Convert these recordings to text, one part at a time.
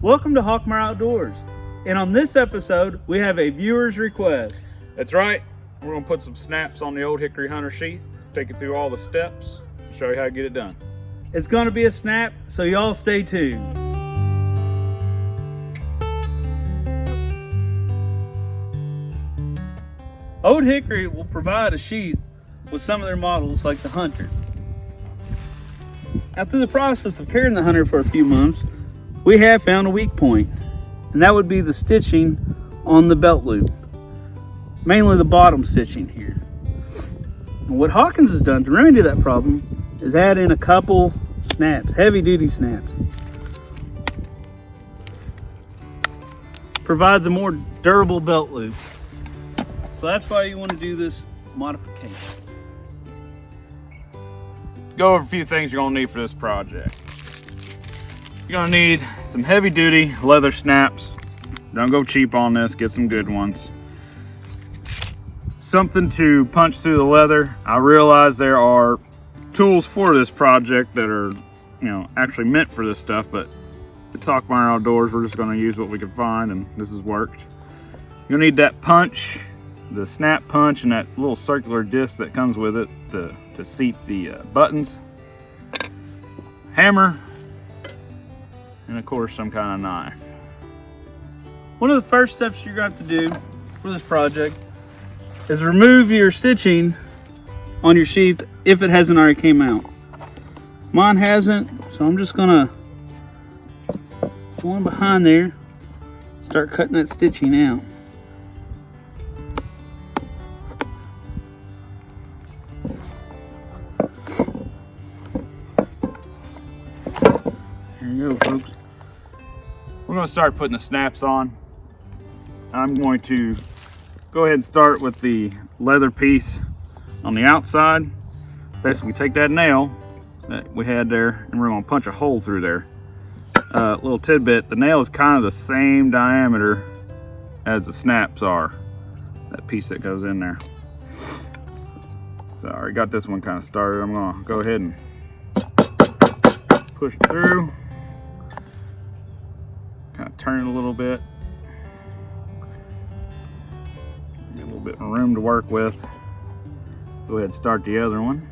Welcome to Hawkmar Outdoors, and on this episode we have a viewer's request. That's right, we're going to put some snaps on the old Hickory Hunter sheath, take it through all the steps, show you how to get it done. It's going to be a snap, so y'all stay tuned. Old Hickory will provide a sheath with some of their models like the Hunter. After the process of carrying the Hunter for a few months, we have found a weak point, and that would be the stitching on the belt loop, mainly the bottom stitching here. And what Hawkins has done to remedy that problem is add in a couple snaps, heavy duty snaps. Provides a more durable belt loop. So that's why you want to do this modification. Go over a few things you're going to need for this project. You're going to need some heavy duty leather snaps. Don't go cheap on this, get some good ones. Something to punch through the leather. I realize there are tools for this project that are, actually meant for this stuff, but it's Hawkmar Outdoors. We're just going to use what we can find, and this has worked. You'll need that punch, the snap punch, and that little circular disc that comes with it to seat the buttons, hammer, and of course some kind of knife. One of the first steps you're going to have to do for this project is remove your stitching on your sheath if it hasn't already came out. Mine hasn't, so I'm just gonna go in behind there, start cutting that stitching out. Here you go, folks. We're going to start putting the snaps on. I'm going to go ahead and start with the leather piece on the outside. Basically take that nail that we had there and we're going to punch a hole through there. Little tidbit, the nail is kind of the same diameter as the snaps are, that piece that goes in there. So I already got this one kind of started. I'm going to go ahead and push through, kind of turn it a little bit. Get a little bit of room to work with. Go ahead and start the other one.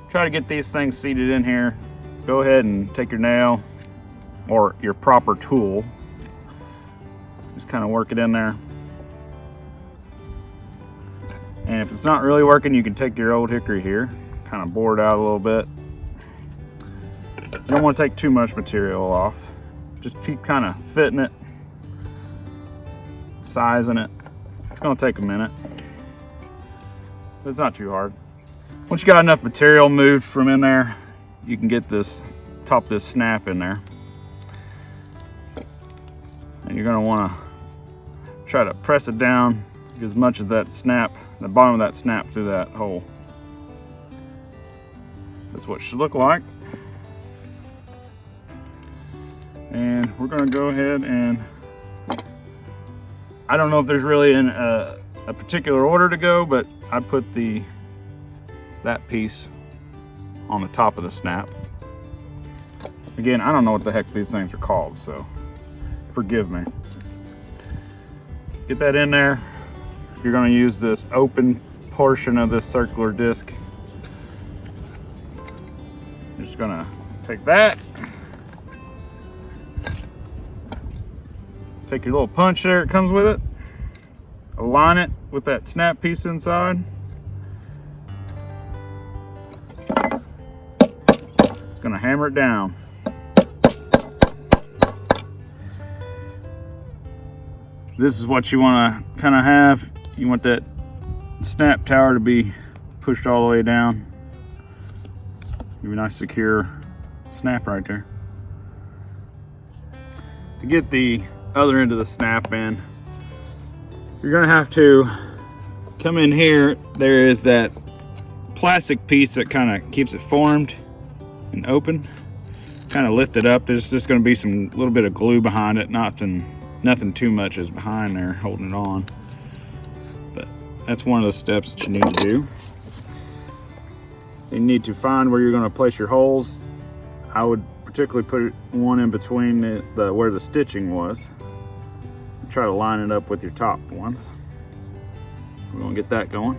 Try to get these things seated in here. Go ahead and take your nail or your proper tool. Just kind of work it in there. And if it's not really working, you can take your old Hickory here, kind of bore it out a little bit. You don't want to take too much material off. Just keep kind of fitting it, sizing it. It's going to take a minute, but it's not too hard. Once you got enough material moved from in there, you can get this, top this snap in there. And you're going to want to try to press it down as much as that snap, the bottom of that snap through that hole. That's what it should look like. And we're going to go ahead and, I don't know if there's really a particular order to go, but I put that piece on the top of the snap. Again, I don't know what the heck these things are called, so forgive me. Get that in there. You're going to use this open portion of this circular disc. You're just going to take that, take your little punch there, it comes with it, align it with that snap piece inside. Gonna hammer it down. This is what you want to kind of have. You want that snap tower to be pushed all the way down. Give you a nice secure snap right there. To get the other end of the snap in, you're gonna have to come in here. There is that plastic piece that kind of keeps it formed and open. Kind of lift it up. There's just going to be some little bit of glue behind it. Nothing too much is behind there holding it on. But that's one of the steps that you need to do. You need to find where you're going to place your holes. I would particularly put one in between where the stitching was. Try to line it up with your top ones. We're going to get that going.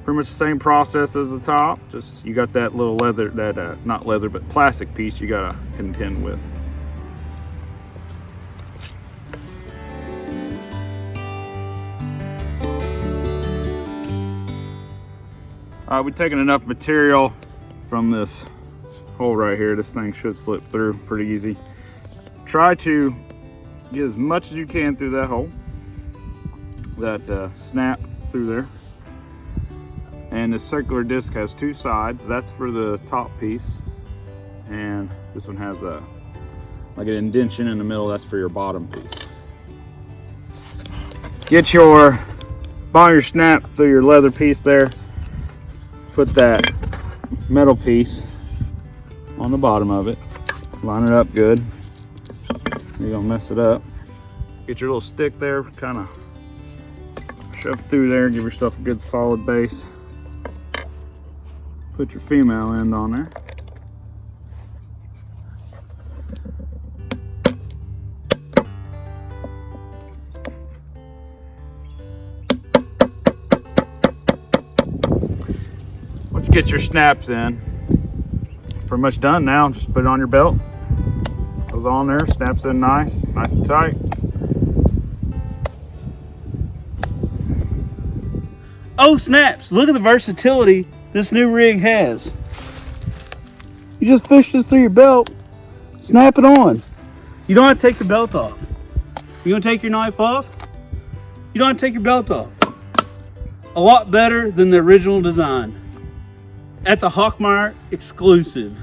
Pretty much the same process as the top, just you got that little leather, not leather, but plastic piece you got to contend with. We've taken enough material from this hole right here. This thing should slip through pretty easy. Try to get as much as you can through that hole, that snap through there. And this circular disc has two sides. That's for the top piece, and this one has like an indentation in the middle. That's for your bottom piece. Get your bottom snap through your leather piece there. Put that metal piece on the bottom of it. Line it up good. You're gonna mess it up. Get your little stick there, kind of shove through there. Give yourself a good solid base. Put your female end on there. Once you get your snaps in, pretty much done now. Just put it on your belt. Goes on there, snaps in nice and tight. Oh snaps, look at the versatility this new rig has. You just fish this through your belt, snap it on. You don't have to take your belt off. You gonna take your knife off? You don't have to take your belt off. A lot better than the original design. That's a Hawkmeyer exclusive.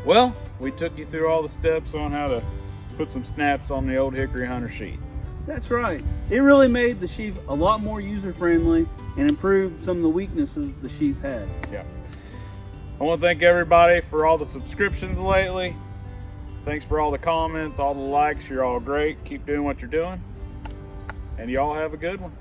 Well, we took you through all the steps on how to put some snaps on the old Hickory Hunter sheath. That's right. It really made the sheath a lot more user-friendly and improved some of the weaknesses the sheath had. Yeah. I want to thank everybody for all the subscriptions lately. Thanks for all the comments, all the likes. You're all great. Keep doing what you're doing. And y'all have a good one.